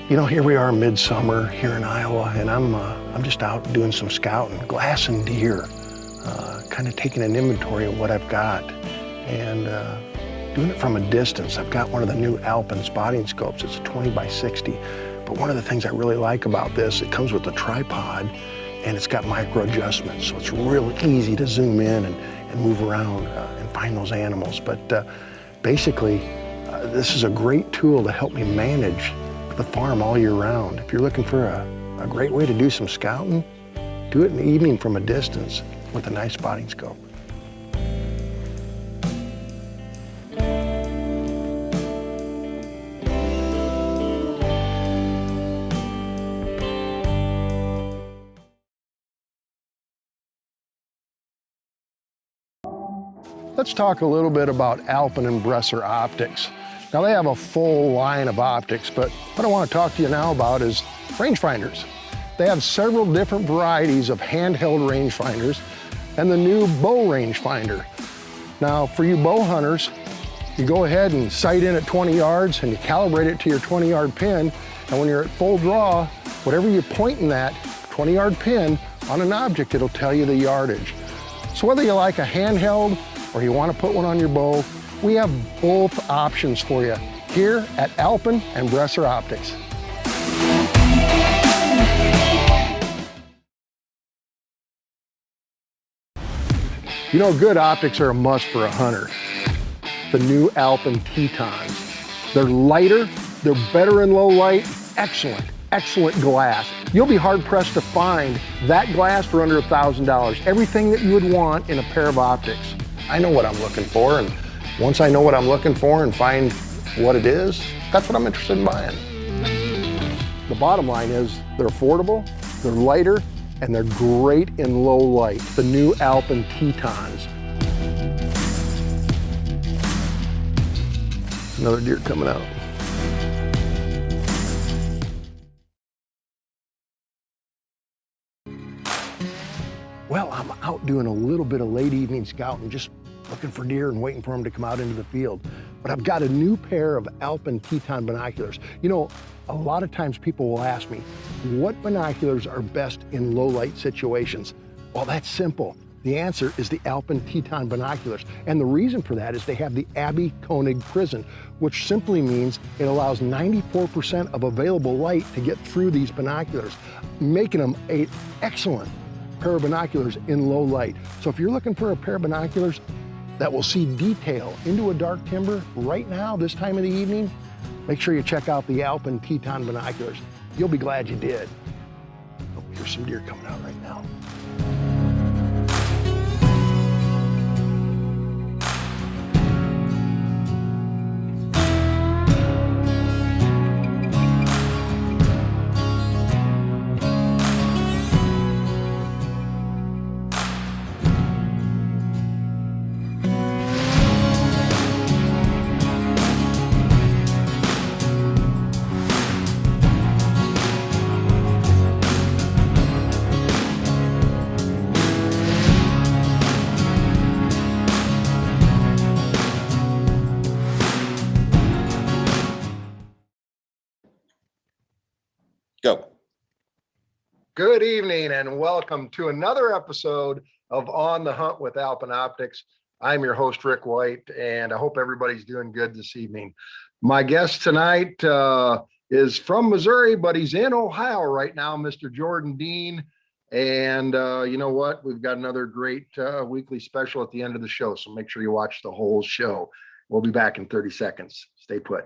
You know, here we are midsummer here in Iowa, and I'm just out doing some scouting, glassing deer, kind of taking an inventory of what I've got, and doing it from a distance. I've got one of the new Alpine spotting scopes. It's a 20 by 60, but one of the things I really like about this, it comes with a tripod, and it's got micro adjustments, so it's real easy to zoom in and move around and find those animals. But basically, this is a great tool to help me manage the farm all year round. If you're looking for a great way to do some scouting, do it in the evening from a distance with a nice spotting scope. Let's talk a little bit about Alpen and Bresser optics. Now they have a full line of optics, but what I want to talk to you now about is rangefinders. They have several different varieties of handheld rangefinders and the new bow rangefinder. Now for you bow hunters, you go ahead and sight in at 20 yards and you calibrate it to your 20-yard pin, and when you're at full draw, whatever you point in that 20-yard pin on an object, it'll tell you the yardage. So whether you like a handheld or you want to put one on your bow, we have both options for you here at Alpen and Bresser Optics. You know, good optics are a must for a hunter. The new Alpen Tetons. They're lighter, they're better in low light, excellent glass. You'll be hard pressed to find that glass for under $1,000. Everything that you would want in a pair of optics. I know what I'm looking for, and once I know what I'm looking for and find what it is, that's what I'm interested in buying. The bottom line is they're affordable, they're lighter, and they're great in low light. The new Alpen Tetons. Another deer coming out. Well, I'm out doing a little bit of late evening scouting, just looking for deer and waiting for them to come out into the field. But I've got a new pair of Alpen Teton binoculars. You know, a lot of times people will ask me, what binoculars are best in low light situations? Well, that's simple. The answer is the Alpen Teton binoculars. And the reason for that is they have the Abbey Koenig prism, which simply means it allows 94% of available light to get through these binoculars, making them an excellent pair of binoculars in low light. So if you're looking for a pair of binoculars that will see detail into a dark timber right now, this time of the evening, make sure you check out the Alpen Teton binoculars. You'll be glad you did. Oh, here's some deer coming out right now. Go. Good evening and welcome to another episode of On the Hunt with Alpen Optics. I'm your host, Rick White, and I hope everybody's doing good this evening. My guest tonight is from Missouri, but he's in Ohio right now, Mr. Jordan Dean. And you know what? We've got another great weekly special at the end of the show, so make sure you watch the whole show. We'll be back in 30 seconds. Stay put.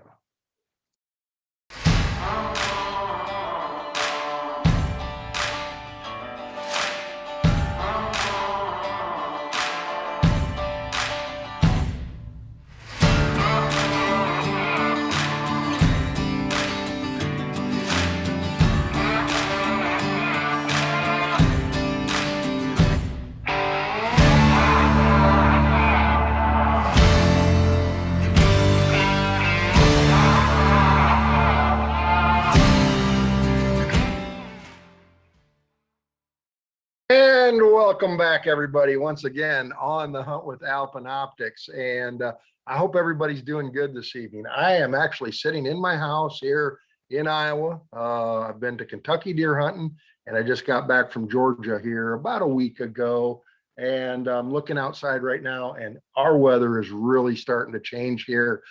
And welcome back, everybody, once again on the Hunt with Alpen Optics. And I hope everybody's doing good this evening. I am actually sitting in my house here in Iowa. I've been to Kentucky deer hunting, and I just got back from Georgia here about a week ago. And I'm looking outside right now, and our weather is really starting to change here.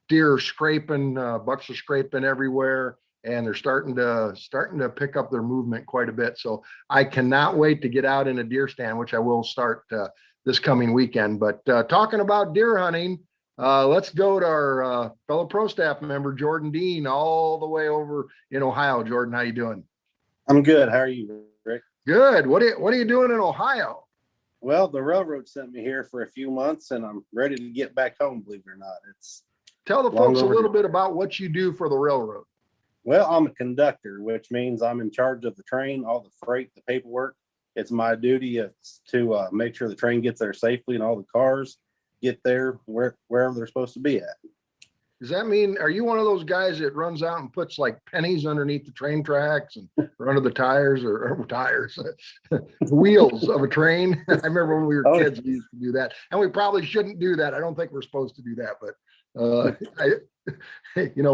Deer are scraping, bucks are scraping everywhere, and they're starting to pick up their movement quite a bit. So I cannot wait to get out in a deer stand, which I will start this coming weekend. But talking about deer hunting, let's go to our fellow pro staff member, Jordan Dean, all the way over in Ohio. Jordan, how you doing? I'm good. How are you, Rick? Good. What are you doing in Ohio? Well, the railroad sent me here for a few months, and I'm ready to get back home, believe it or not. Tell the folks a little bit about what you do for the railroad. Well, I'm a conductor, which means I'm in charge of the train, all the freight, the paperwork. It's my duty to make sure the train gets there safely and all the cars get there wherever they're supposed to be at. Does that mean, are you one of those guys that runs out and puts like pennies underneath the train tracks and or under the tires or tires, wheels of a train? I remember when we were kids, we used to do that, and we probably shouldn't do that. I don't think we're supposed to do that, but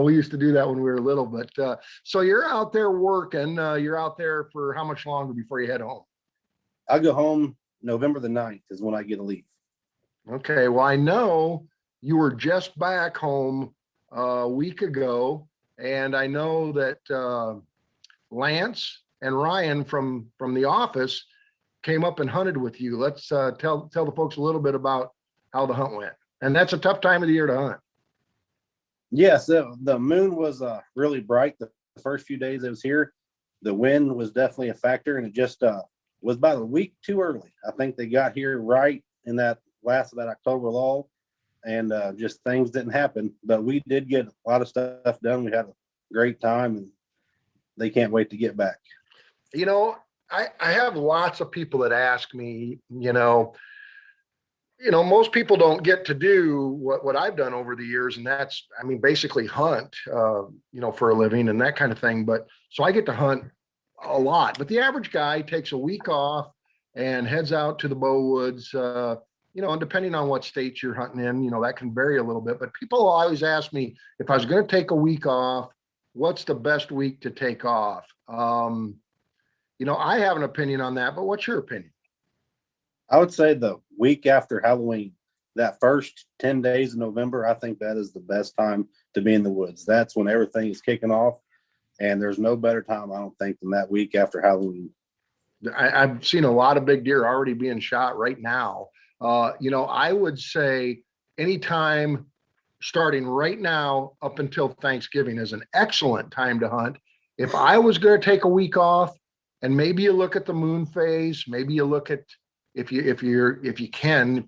we used to do that when we were little. But so you're out there working. You're out there for how much longer before you head home? I'll go home November the 9th is when I get to leave. Okay. Well, I know you were just back home a week ago, and I know that Lance and Ryan from the office came up and hunted with you. Let's tell the folks a little bit about how the hunt went. And that's a tough time of the year to hunt. Yes, the moon was really bright the first few days it was here. The wind was definitely a factor, and it just was about a week too early. I think they got here right in that last of that October lull, and just things didn't happen. But we did get a lot of stuff done. We had a great time, and they can't wait to get back. I have lots of people that ask me, most people don't get to do what I've done over the years. And that's, basically hunt, for a living and that kind of thing. But so I get to hunt a lot, but the average guy takes a week off and heads out to the bow woods, and depending on what state you're hunting in, that can vary a little bit. But people always ask me if I was going to take a week off, what's the best week to take off? I have an opinion on that, but what's your opinion? I would say the week after Halloween, that first 10 days of November, I think that is the best time to be in the woods. That's when everything is kicking off, and there's no better time, I don't think, than that week after Halloween. I've seen a lot of big deer already being shot right now. I would say anytime starting right now up until Thanksgiving is an excellent time to hunt. If I was going to take a week off, and maybe you look at the moon phase, maybe you look at if you can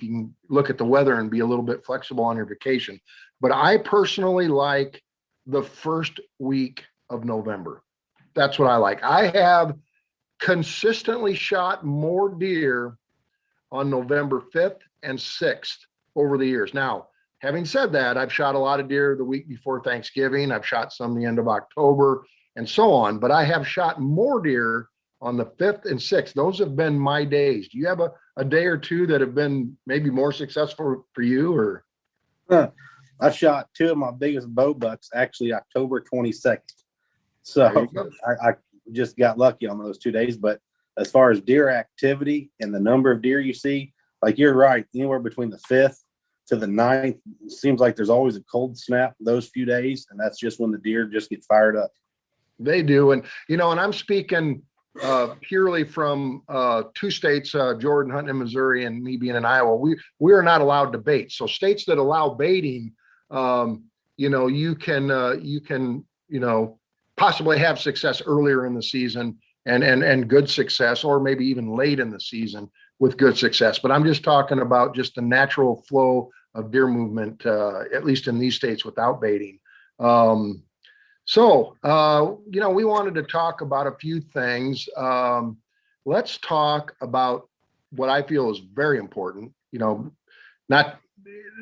look at the weather and be a little bit flexible on your vacation. But I personally like the first week of November. That's what I like. I have consistently shot more deer on November 5th and 6th over the years. Now, having said that, I've shot a lot of deer the week before Thanksgiving. I've shot some the end of October and so on, but I have shot more deer on the 5th and 6th. Those have been my days. Do you have a day or two that have been maybe more successful for you? Or I shot two of my biggest bow bucks actually October 22nd. So I just got lucky on those 2 days. But as far as deer activity and the number of deer you see, like you're right, anywhere between the 5th to the 9th, it seems like there's always a cold snap those few days. And that's just when the deer just get fired up. They do. And, and I'm speaking purely from two states, Jordan hunting in Missouri and me being in Iowa. We are not allowed to bait. So states that allow baiting, you can possibly have success earlier in the season and good success, or maybe even late in the season with good success. But I'm just talking about just the natural flow of deer movement, at least in these states without baiting. So, we wanted to talk about a few things. Let's talk about what I feel is very important, not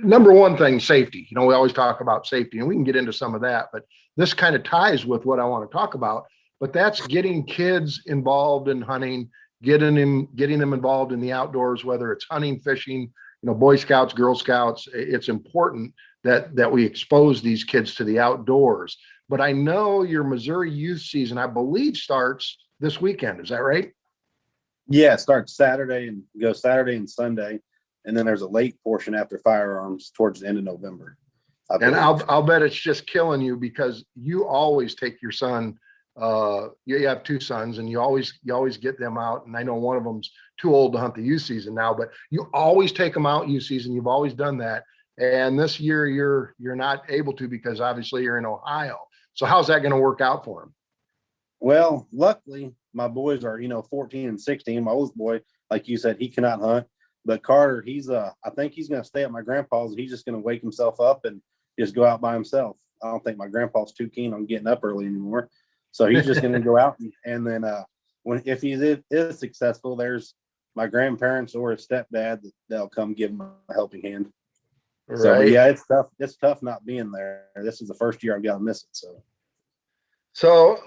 number one thing, safety. We always talk about safety, and we can get into some of that, but this kind of ties with what I want to talk about, but that's getting kids involved in hunting, getting them involved in the outdoors, whether it's hunting, fishing, Boy Scouts, Girl Scouts. It's important that we expose these kids to the outdoors. but I know your Missouri youth season, I believe, starts this weekend. Is that right? Yeah, it starts Saturday and goes Saturday and Sunday. And then there's a late portion after firearms towards the end of November. And I'll bet it's just killing you because you always take your son. You have two sons, and you always get them out. And I know one of them's too old to hunt the youth season now, but you always take them out youth season. You've always done that. And this year you're not able to because obviously you're in Ohio. So how's that going to work out for him? Well, luckily my boys are, 14 and 16. My oldest boy, like you said, he cannot hunt. But Carter, I think he's going to stay at my grandpa's. He's just going to wake himself up and just go out by himself. I don't think my grandpa's too keen on getting up early anymore. So he's just going to go out. And then if he is successful, there's my grandparents or his stepdad that'll come give him a helping hand. Right. So yeah, it's tough. It's tough not being there. This is the first year I've got to miss it. So,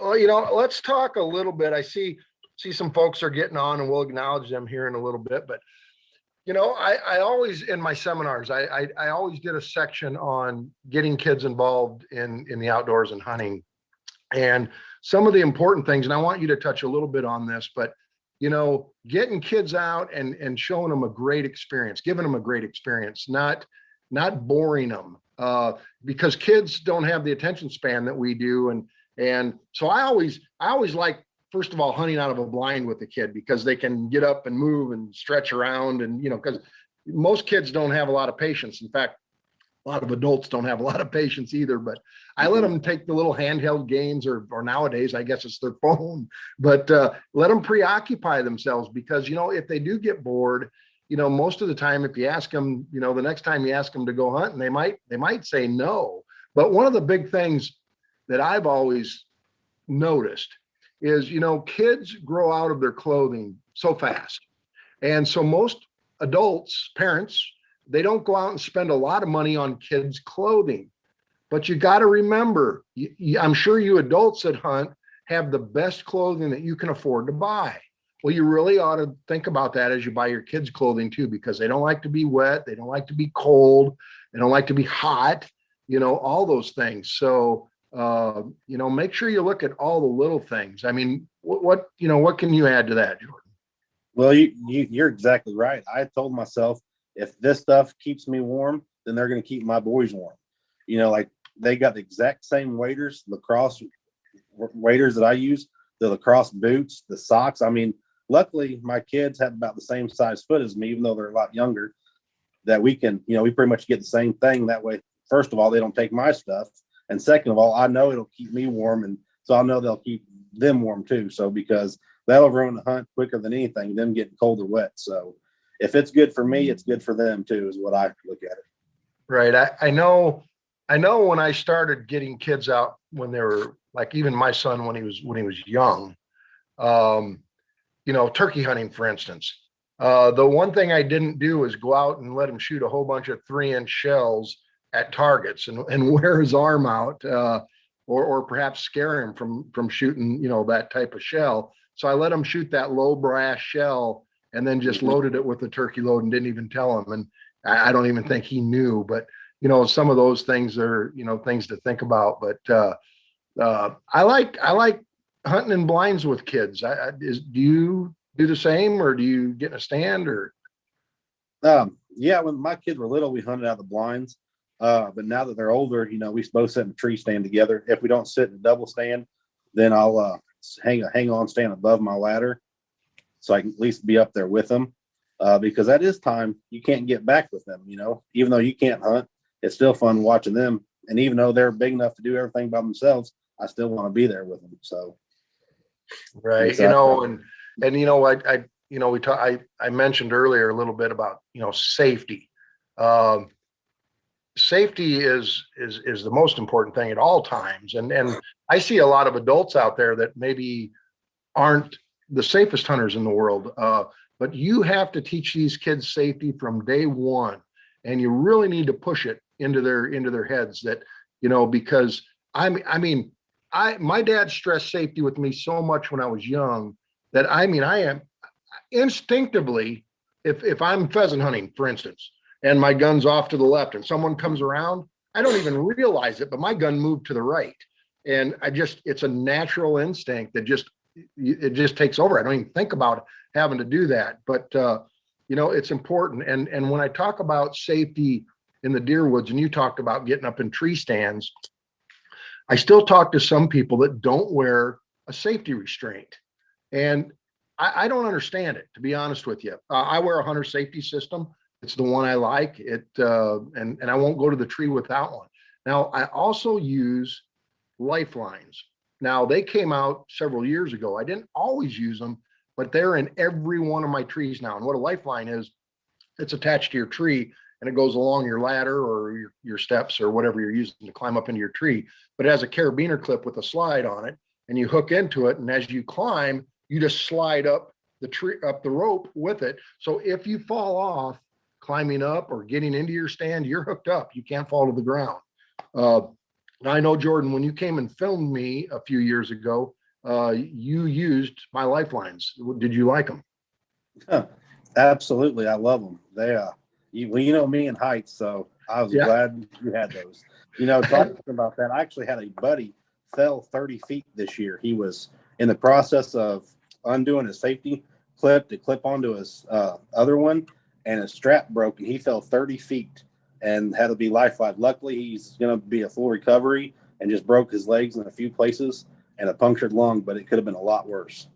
let's talk a little bit. I see some folks are getting on, and we'll acknowledge them here in a little bit. But, I always, in my seminars, I always did a section on getting kids involved in the outdoors and hunting. And some of the important things, and I want you to touch a little bit on this, but, getting kids out and showing them a great experience, giving them a great experience, not boring them, because kids don't have the attention span that we do. And so I always like, first of all, hunting out of a blind with a kid because they can get up and move and stretch around. And, because most kids don't have a lot of patience. In fact, a lot of adults don't have a lot of patience either, but I let them take the little handheld games or nowadays, I guess it's their phone, but let them preoccupy themselves because, if they do get bored, most of the time, if you ask them, the next time you ask them to go hunt, and they might say no. But one of the big things that I've always noticed is, kids grow out of their clothing so fast. And so most adults, parents, they don't go out and spend a lot of money on kids' clothing. But you got to remember, I'm sure you adults that hunt have the best clothing that you can afford to buy. Well, you really ought to think about that as you buy your kids' clothing too, because they don't like to be wet. They don't like to be cold. They don't like to be hot, all those things. So, make sure you look at all the little things. I mean, what can you add to that, Jordan? Well, you're exactly right. I told myself, if this stuff keeps me warm, then they're going to keep my boys warm. Like they got the exact same waders, lacrosse waders that I use, the lacrosse boots, the socks. I mean, luckily my kids have about the same size foot as me, even though they're a lot younger, that we can, we pretty much get the same thing. That way, first of all, they don't take my stuff. And second of all, I know it'll keep me warm. And so I know they'll keep them warm too. So because that'll ruin the hunt quicker than anything, them getting cold or wet. So if it's good for me, it's good for them too, is what I look at it. Right. I know when I started getting kids out when they were like, even my son, when he was young, turkey hunting, for instance, the one thing I didn't do is go out and let him shoot a whole bunch of 3-inch shells at targets and wear his arm out, or perhaps scare him from shooting, that type of shell. So I let him shoot that low brass shell and then just loaded it with a turkey load and didn't even tell him. And I don't even think he knew, but some of those things are, things to think about. But I like hunting in blinds with kids. Do you do the same, or do you get in a stand, or? Yeah, when my kids were little, we hunted out the blinds. But now that they're older, we both sit in a tree stand together. If we don't sit in a double stand, then I'll hang on stand above my ladder, so I can at least be up there with them. Because at this time, you can't get back with them. Even though you can't hunt, it's still fun watching them. And even though they're big enough to do everything by themselves, I still want to be there with them. So, right, I mentioned earlier a little bit about safety. Safety is the most important thing at all times. And I see a lot of adults out there that maybe aren't the safest hunters in the world. But you have to teach these kids safety from day one. And you really need to push it into their heads that, because my dad stressed safety with me so much when I was young that I am instinctively, if I'm pheasant hunting, for instance, and my gun's off to the left and someone comes around, I don't even realize it, but my gun moved to the right. And it's a natural instinct that it just takes over. I don't even think about having to do that, but it's important. And when I talk about safety in the deer woods, and you talked about getting up in tree stands, I still talk to some people that don't wear a safety restraint. And I don't understand it, to be honest with you. I wear a hunter safety system. It's the one I like. And I won't go to the tree without one. Now, I also use Lifelines. Now, they came out several years ago. I didn't always use them, but they're in every one of my trees now. And what a Lifeline is, it's attached to your tree and it goes along your ladder or your steps or whatever you're using to climb up into your tree. But it has a carabiner clip with a slide on it, and you hook into it. And as you climb, you just slide up the rope with it. So if you fall off climbing up or getting into your stand, you're hooked up. You can't fall to the ground. Now, I know, Jordan, when you came and filmed me a few years ago, you used my Lifelines. Did you like them? Absolutely. I love them. They, you know me and heights, so I was glad you had those. Talking about that, I actually had a buddy fell 30 feet this year. He was in the process of undoing his safety clip to clip onto his other one, and his strap broke, and he fell 30 feet and had to be lifeline. Luckily, he's going to be a full recovery and just broke his legs in a few places and a punctured lung, but it could have been a lot worse.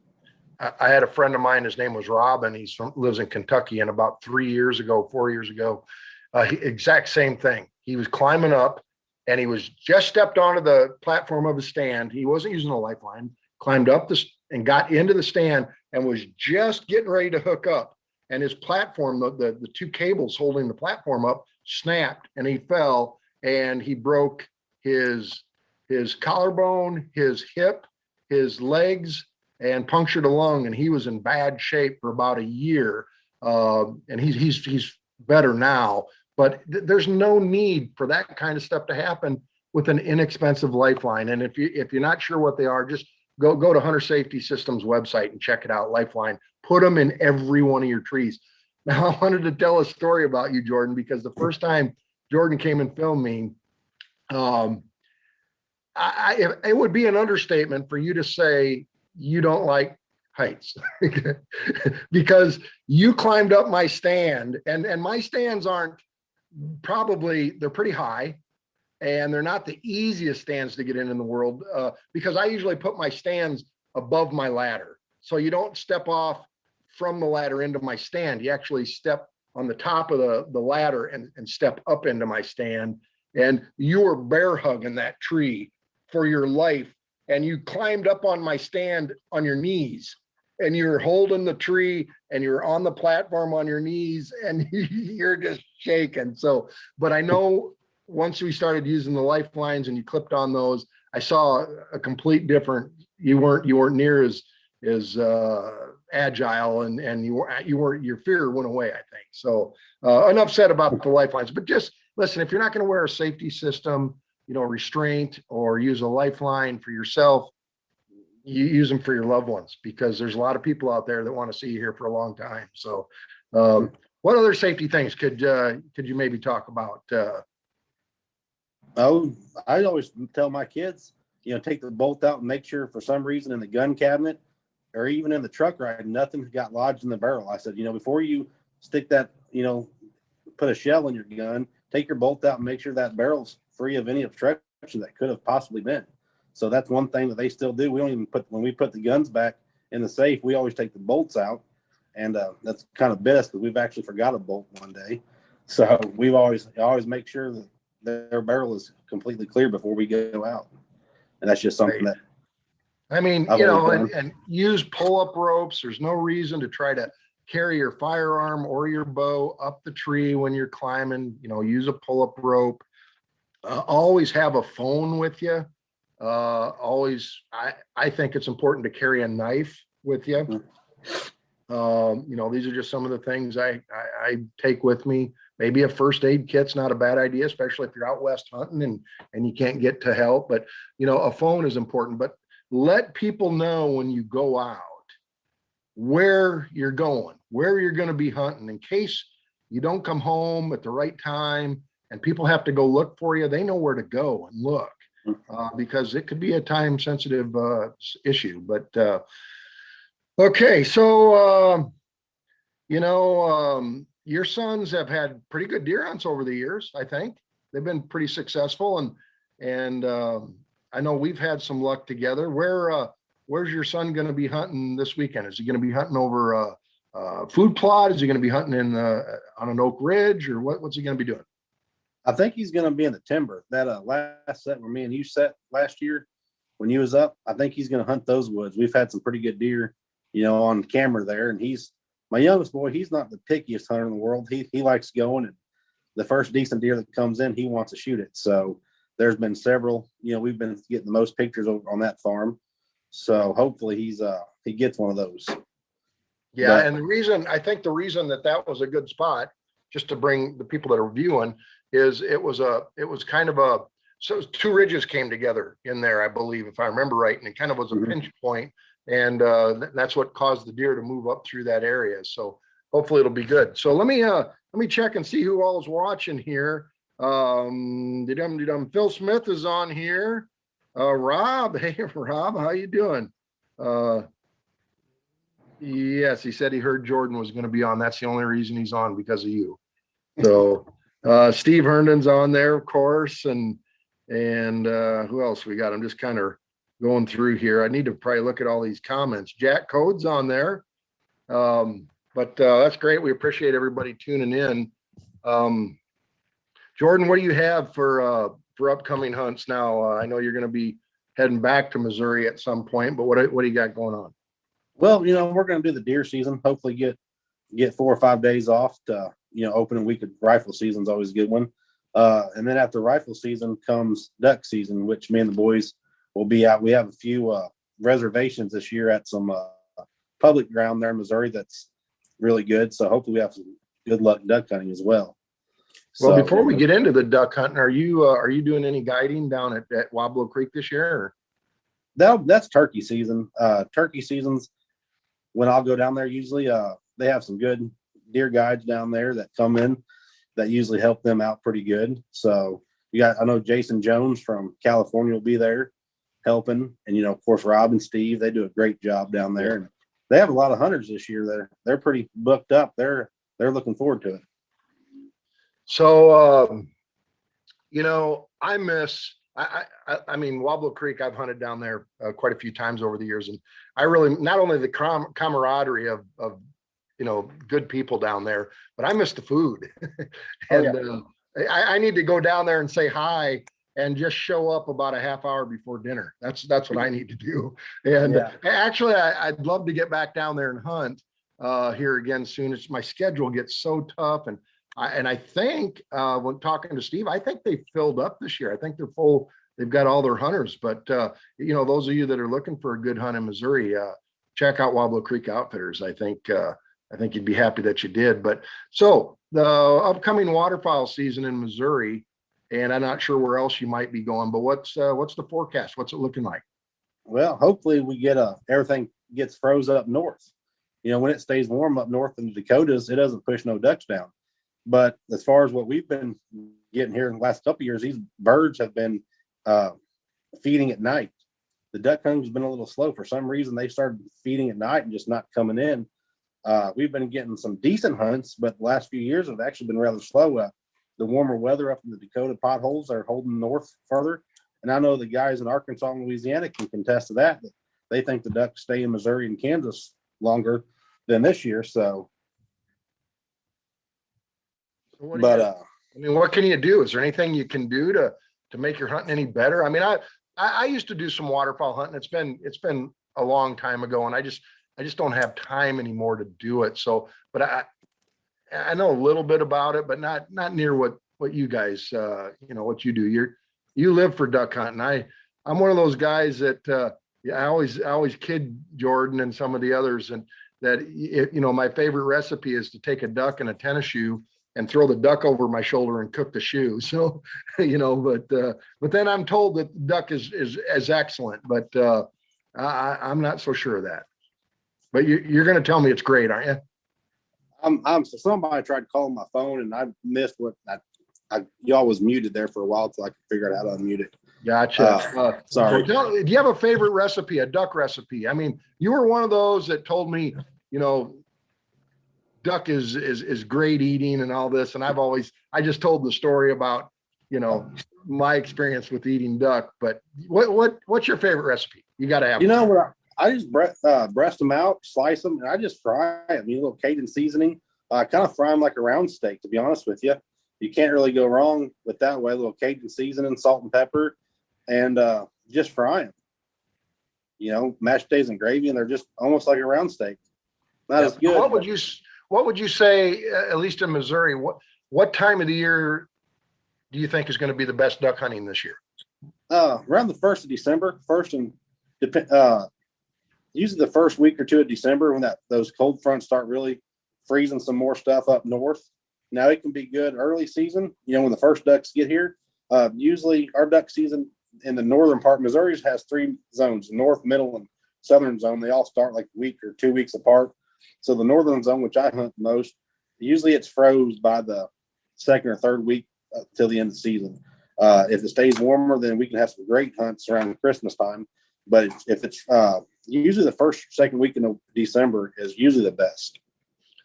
I had a friend of mine, his name was Rob, and lives in Kentucky. And about 4 years ago, exact same thing. He was climbing up and he was just stepped onto the platform of a stand. He wasn't using a lifeline, climbed up and got into the stand and was just getting ready to hook up. And his platform, the two cables holding the platform up, snapped and he fell and he broke his collarbone, his hip, his legs, and punctured a lung. And he was in bad shape for about a year. And he's better now, but there's no need for that kind of stuff to happen with an inexpensive lifeline. And if you're not sure what they are, just go to Hunter Safety Systems website and check it out. Lifeline, put them in every one of your trees. Now, I wanted to tell a story about you, Jordan, because the first time Jordan came and filmed me, it would be an understatement for you to say you don't like heights because you climbed up my stand, and my stands they're pretty high, and they're not the easiest stands to get in the world because I usually put my stands above my ladder. So you don't step off from the ladder into my stand. You actually step on the top of the ladder and step up into my stand. And you were bear hugging that tree for your life. And you climbed up on my stand on your knees, and you're holding the tree and you're on the platform on your knees and you're just shaking. So, but I know once we started using the lifelines and you clipped on those, I saw a complete different, you weren't near as agile, and your fear went away, I think. So enough said about the lifelines, but just listen, if you're not going to wear a safety system, restraint, or use a lifeline for yourself, you use them for your loved ones, because there's a lot of people out there that want to see you here for a long time. So what other safety things could you maybe talk about? I always tell my kids, take the bolt out and make sure for some reason in the gun cabinet or even in the truck ride, nothing got lodged in the barrel. I said, before you stick that, put a shell in your gun, take your bolt out and make sure that barrel's free of any obstruction that could have possibly been. So that's one thing that they still do. We don't even when we put the guns back in the safe, we always take the bolts out. And that's kind of best because we've actually forgot a bolt one day. So we've always make sure that their barrel is completely clear before we go out. And that's just something that, I mean, and use pull-up ropes. There's no reason to try to carry your firearm or your bow up the tree when you're climbing. Use a pull-up rope. Always have a phone with you. I think it's important to carry a knife with you. These are just some of the things I take with me. Maybe a first aid kit's not a bad idea, especially if you're out west hunting and you can't get to help. But, a phone is important. But let people know when you go out where you're going, where you're going to be hunting, in case you don't come home at the right time and people have to go look for you. They know where to go and look. because it could be a time sensitive issue. But okay, so your sons have had pretty good deer hunts over the years. I think they've been pretty successful, and I know we've had some luck together. Where's your son going to be hunting this weekend? Is he going to be hunting over a food plot? Is he going to be hunting on an oak ridge, or what's he going to be doing? I think he's going to be in the timber. That last set where me and you set last year when you was up, I think he's going to hunt those woods. We've had some pretty good deer, on camera there, and he's my youngest boy. He's not the pickiest hunter in the world. He likes going, and the first decent deer that comes in, he wants to shoot it. So there's been several. We've been getting the most pictures over on that farm. So hopefully he gets one of those. Yeah, and I think the reason that was a good spot, just to bring the people that are viewing, is it was kind of so two ridges came together in there, I believe, if I remember right, and it kind of was a pinch point, and that's what caused the deer to move up through that area. So hopefully it'll be good. So let me check and see who all is watching here. Phil Smith is on here. Rob, hey Rob, how you doing? Yes, he said he heard Jordan was going to be on. That's the only reason he's on, because of you. So Steve Herndon's on there, of course, and who else we got? I'm just kind of going through here. I need to probably look at all these comments. Jack Code's on there. But that's great. We appreciate everybody tuning in. Jordan, what do you have for upcoming hunts now? I know you're going to be heading back to Missouri at some point, but what do you got going on? Well, we're going to do the deer season. Hopefully get 4 or 5 days off to, opening week of rifle season is always a good one. And then after rifle season comes duck season, which me and the boys will be out. We have a few reservations this year at some public ground there in Missouri that's really good. So hopefully we have some good luck duck hunting as well. Well, before we get into the duck hunting, are you doing any guiding down at Wablo Creek this year? Or? That's turkey season. Turkey seasons, when I'll go down there, usually they have some good deer guides down there that come in that usually help them out pretty good. So I know Jason Jones from California will be there helping, and of course Rob and Steve, they do a great job down there. And they have a lot of hunters this year. They're pretty booked up. They're looking forward to it. So I mean, Wablo Creek, I've hunted down there quite a few times over the years, and I really, not only the camaraderie of good people down there, but I miss the food. And I need to go down there and say hi and just show up about a half hour before dinner. That's what I need to do. And actually, I'd love to get back down there and hunt here again soon. My schedule gets so tough, and I think when talking to Steve, I think they filled up this year. I think they're full. They've got all their hunters, but those of you that are looking for a good hunt in Missouri, check out Wablo Creek Outfitters. I think you'd be happy that you did. But so the upcoming waterfowl season in Missouri, and I'm not sure where else you might be going, but what's the forecast? What's it looking like? Well, hopefully we get everything gets froze up north. When it stays warm up north in the Dakotas, it doesn't push no ducks down. But as far as what we've been getting here in the last couple of years, these birds have been feeding at night. The duck hunting has been a little slow. For some reason, they started feeding at night and just not coming in. We've been getting some decent hunts, but the last few years have actually been rather slow. The warmer weather up in the Dakota potholes are holding north further. And I know the guys in Arkansas and Louisiana can contest to that. They think the ducks stay in Missouri and Kansas longer than this year. So. What can you do? Is there anything you can do to make your hunting any better? I mean, I used to do some waterfowl hunting. It's been a long time ago, and I just don't have time anymore to do it. So, but I know a little bit about it, but not near what you guys, what you do. You live for duck hunting. I'm one of those guys that I always kid Jordan and some of the others, and that my favorite recipe is to take a duck and a tennis shoe and throw the duck over my shoulder and cook the shoe. So, but then I'm told that the duck is excellent, but I'm not so sure of that. But you're going to tell me it's great, aren't you? So somebody tried calling my phone, and I missed what y'all was muted there for a while till I could figure out how to unmute it. Gotcha. Sorry. Do you have a favorite recipe, a duck recipe? I mean, you were one of those that told me, you know, duck is great eating and all this. And I just told the story about, you know, my experience with eating duck. But what's your favorite recipe? You got to have. You know what? I just breast them out, slice them, and I just fry them. You know, a little Cajun seasoning. I kind of fry them like a round steak, to be honest with you. You can't really go wrong with that way. A little Cajun seasoning, salt and pepper, and just fry them. You know, mashed potatoes and gravy, and they're just almost like a round steak. Not as good. What would you say, at least in Missouri, what time of the year do you think is going to be the best duck hunting this year? Around the 1st of December, usually the first week or two of December, when those cold fronts start really freezing some more stuff up north. Now it can be good early season, you know, when the first ducks get here. Usually our duck season in the northern part of Missouri has 3 zones: north, middle, and southern zone. They all start like a week or 2 weeks apart. So the northern zone, which I hunt most, usually it's froze by the 2nd or 3rd week till the end of the season. If it stays warmer, then we can have some great hunts around Christmas time. But if it's usually the 1st, 2nd week in December is usually the best.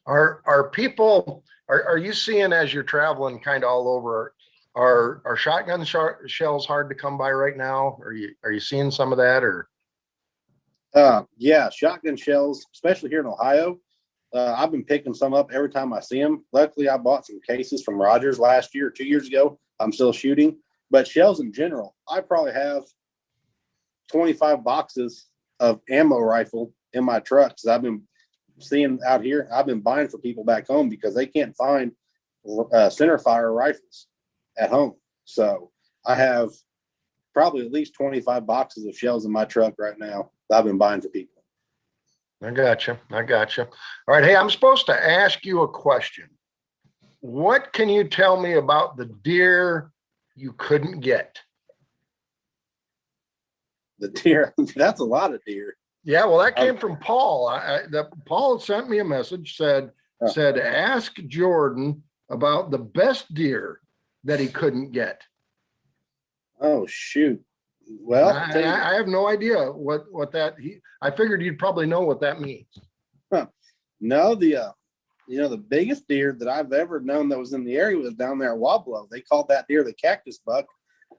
Are people, are you seeing, as you're traveling kind of all over, are shotgun shells hard to come by right now? Are you seeing some of that, or? Yeah, shotgun shells, especially here in Ohio. I've been picking some up every time I see them. Luckily, I bought some cases from Rogers last year or 2 years ago. I'm still shooting, but shells in general, I probably have 25 boxes of ammo rifle in my truck. Because I've been seeing out here, I've been buying for people back home because they can't find center fire rifles at home. So I have probably at least 25 boxes of shells in my truck right now that I've been buying for people. I gotcha. All right. Hey, I'm supposed to ask you a question. What can you tell me about the deer you couldn't get? The deer, that's a lot of deer. Yeah, well, that came from Paul. Paul sent me a message, said, ask Jordan about the best deer that he couldn't get. Oh, shoot. Well, I have no idea what that, I figured you'd probably know what that means. No, the biggest deer that I've ever known that was in the area was down there at Wablo. They called that deer the cactus buck.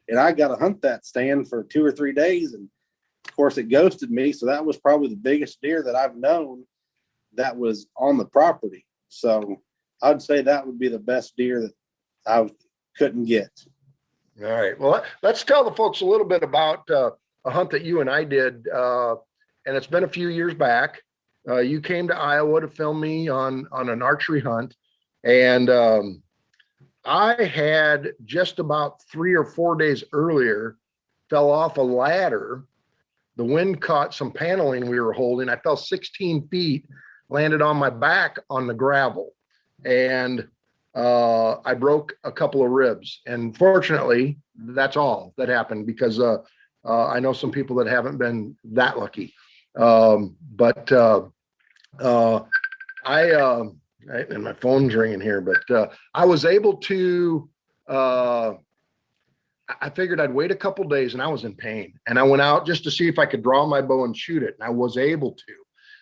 And I got to hunt that stand for 2 or 3 days. And of course it ghosted me. So that was probably the biggest deer that I've known that was on the property. So I'd say that would be the best deer that I couldn't get. All right. Well, let's tell the folks a little bit about a hunt that you and I did. And it's been a few years back. You came to Iowa to film me on an archery hunt. And I had just about 3 or 4 days earlier fell off a ladder. The wind caught some paneling we were holding. I fell 16 feet, landed on my back on the gravel, and I broke a couple of ribs. And fortunately, that's all that happened, because I know some people that haven't been that lucky. And my phone's ringing here, but I was able to, I figured I'd wait a couple days, and I was in pain, and I went out just to see if I could draw my bow and shoot it. And I was able to.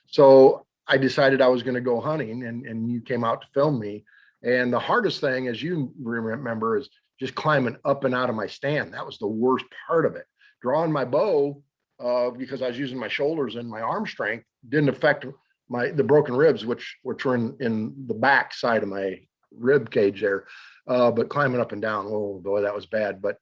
So I decided I was going to go hunting, and you came out to film me. And the hardest thing, as you remember, is just climbing up and out of my stand. That was the worst part of it. Drawing my bow, because I was using my shoulders and my arm strength, didn't affect the broken ribs, which were in the back side of my rib cage there. But climbing up and down, oh boy, that was bad. But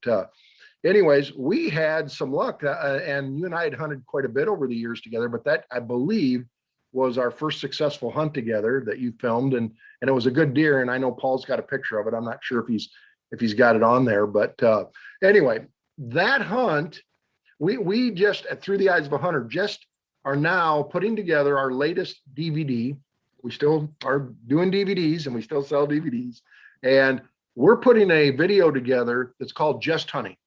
anyways, we had some luck, and you and I had hunted quite a bit over the years together, but that, I believe, was our first successful hunt together that you filmed, and it was a good deer. And I know Paul's got a picture of it. I'm not sure if he's got it on there, but anyway, that hunt, we just, through the eyes of a hunter, just are now putting together our latest DVD. We still are doing DVDs, and we still sell DVDs, and we're putting a video together that's called Just Hunting.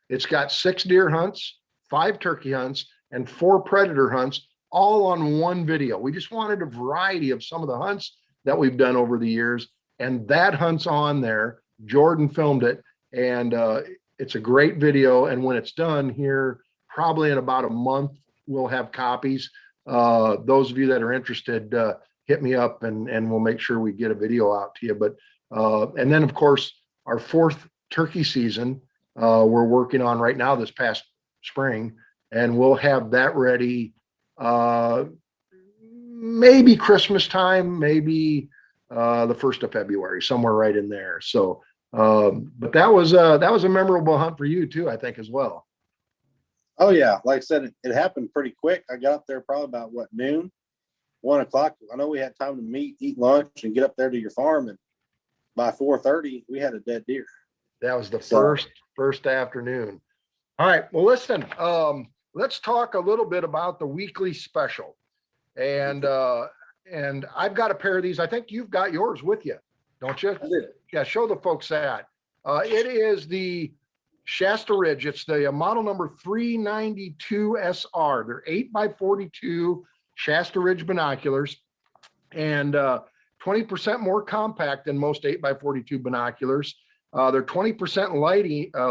It's got 6 deer hunts, 5 turkey hunts, and 4 predator hunts, all on one video. We just wanted a variety of some of the hunts that we've done over the years, and that hunt's on there. Jordan filmed it, and It's a great video. And when it's done here, probably in about a month, we'll have copies. Those of you that are interested, hit me up and we'll make sure we get a video out to you. But, and then of course, our 4th turkey season, we're working on right now this past spring, and we'll have that ready, maybe Christmas time, maybe, the 1st of February, somewhere right in there. So, but that was a memorable hunt for you too, I think, as well. Oh yeah, like I said, it happened pretty quick. I got up there probably about noon, 1 o'clock. I know we had time to meet, eat lunch, and get up there to your farm, and by 4:30 we had a dead deer. That was the first afternoon. All right, well, listen, let's talk a little bit about the weekly special, and I've got a pair of these. I think you've got yours with you, don't you? I did. Yeah, show the folks that. It is the Shastridge. It's the model number 392 SR. They're 8x42 Shastridge binoculars, and 20% more compact than most 8x42 binoculars. They're 20%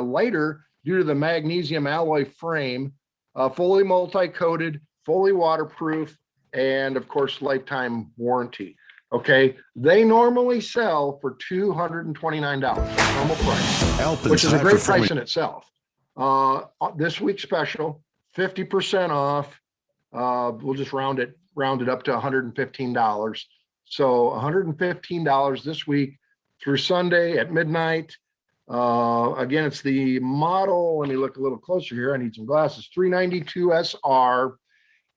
lighter due to the magnesium alloy frame, fully multi-coated, fully waterproof, and of course, lifetime warranty. Okay, they normally sell for $229, normal price, Alpen's which is a great high-performing price in itself. This week's special, 50% off. We'll just round it up to $115. So $115 this week through Sunday at midnight. Again, it's the model. Let me look a little closer here. I need some glasses. 392 SR.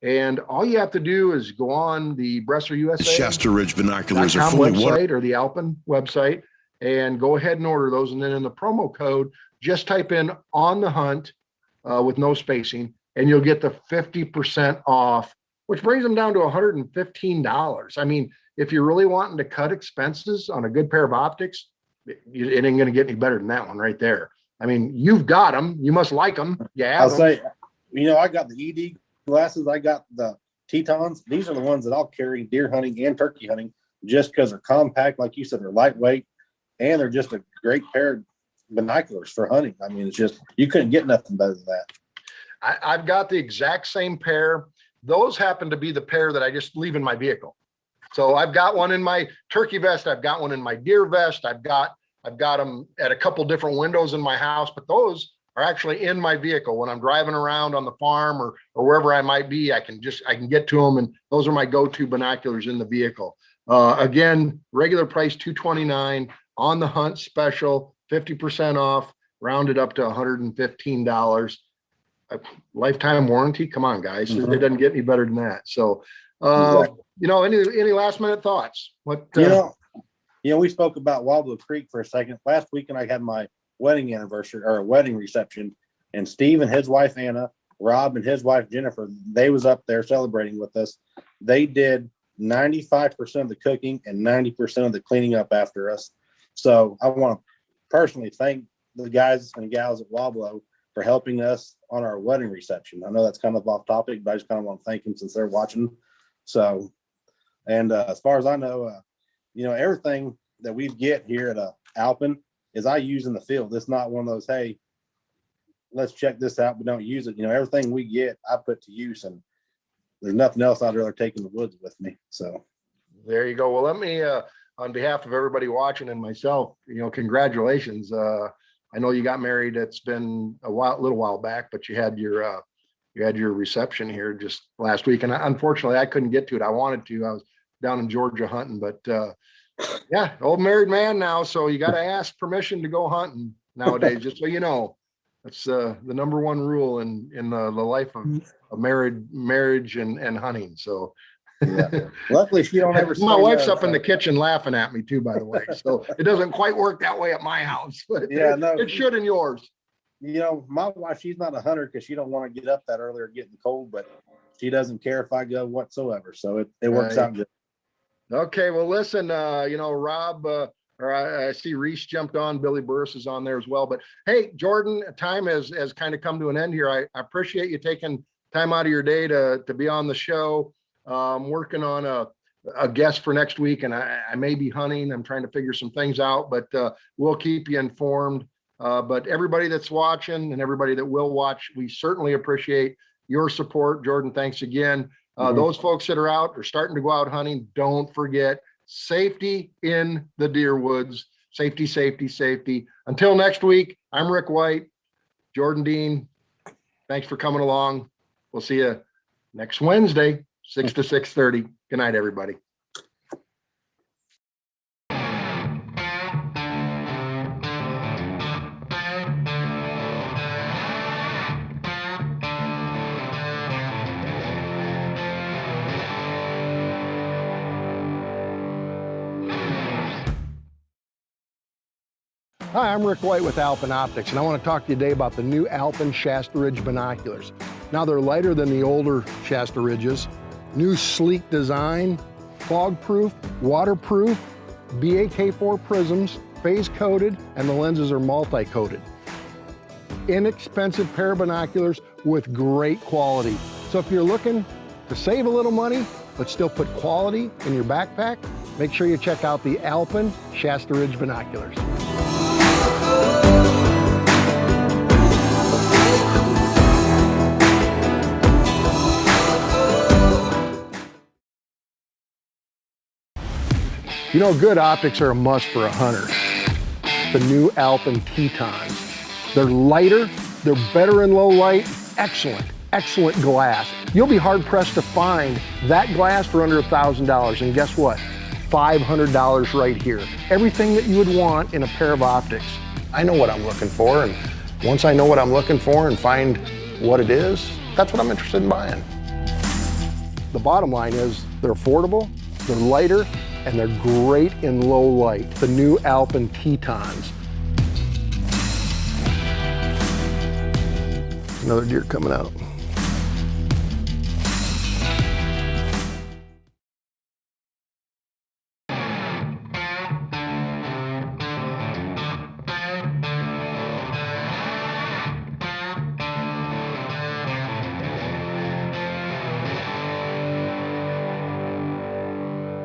And all you have to do is go on the Bresser USA Shastridge binoculars are fully website or the Alpen website and go ahead and order those. And then in the promo code, just type in "on the hunt" with no spacing, and you'll get the 50% off, which brings them down to $115. I mean, if you're really wanting to cut expenses on a good pair of optics, it ain't going to get any better than that one right there. I mean, you've got them. You must like them. Yeah. I'll say, I got the ED glasses. I got the Tetons. These are the ones that I'll carry deer hunting and turkey hunting just because they're compact. Like you said, they're lightweight, and they're just a great pair of binoculars for hunting. I mean, it's just, you couldn't get nothing better than that. I've got the exact same pair. Those happen to be the pair that I just leave in my vehicle. So I've got one in my turkey vest. I've got one in my deer vest. I've got them at a couple different windows in my house, but those are actually in my vehicle. When I'm driving around on the farm or wherever I might be, I can get to them, and those are my go-to binoculars in the vehicle. Again, regular price $229, on the hunt special, 50% off, rounded up to $115. Lifetime warranty. Come on, guys. It doesn't get any better than that. So, any last minute thoughts? We spoke about Wobbler Creek for a second. Last weekend, I had my wedding anniversary or wedding reception, and Steve and his wife Anna, Rob and his wife Jennifer, they was up there celebrating with us. They did 95% of the cooking and 90% of the cleaning up after us. So I want to personally thank the guys and gals at Wobbler for helping us on our wedding reception. I know that's kind of off topic, but I just kind of want to thank them since they're watching. So, and as far as I know, everything that we get here at Alpine is I use in the field. It's not one of those, hey, let's check this out, but don't use it. Everything we get, I put to use, and there's nothing else I'd rather take in the woods with me. So there you go. Well, let me, on behalf of everybody watching and myself, congratulations. I know you got married. It's been a little while back, but you had your reception here just last week. And unfortunately I couldn't get to it. I wanted to. I was down in Georgia hunting, but yeah, old married man now. So you got to ask permission to go hunting nowadays, just so you know. That's the number one rule in the life of marriage and hunting. So yeah. Luckily she don't ever. My wife's up in the kitchen laughing at me too, by the way. So it doesn't quite work that way at my house, but yeah, no, it should in yours. My wife, she's not a hunter because she don't want to get up that early or getting cold, but she doesn't care if I go whatsoever. So it works out good. Okay, well, listen, Rob, or I see Reese jumped on. Billy Burris is on there as well. But hey, Jordan, time has kind of come to an end here. I appreciate you taking time out of your day to be on the show. I'm working on a guest for next week, and I may be hunting. I'm trying to figure some things out, but we'll keep you informed. But everybody that's watching and everybody that will watch, we certainly appreciate your support. Jordan, thanks again. Those folks that are out or starting to go out hunting, don't forget safety in the deer woods. Safety, safety, safety. Until next week, I'm Rick White, Jordan Dean. Thanks for coming along. We'll see you next Wednesday, 6 to 6:30. Good night, everybody. Hi, I'm Rick White with Alpine Optics, and I want to talk to you today about the new Alpen Shastridge binoculars. Now, they're lighter than the older Shastridges, new sleek design, fog-proof, waterproof, BAK4 prisms, phase-coated, and the lenses are multi-coated. Inexpensive pair of binoculars with great quality. So if you're looking to save a little money, but still put quality in your backpack, make sure you check out the Alpen Shastridge binoculars. You know, good optics are a must for a hunter. The new Alpen Tetons. They're lighter, they're better in low light, excellent glass. You'll be hard pressed to find that glass for under $1,000, and guess what? $500 right here. Everything that you would want in a pair of optics. I know what I'm looking for, and once I know what I'm looking for and find what it is, that's what I'm interested in buying. The bottom line is they're affordable, they're lighter, and they're great in low light. The new Alpen Tetons. Another deer coming out.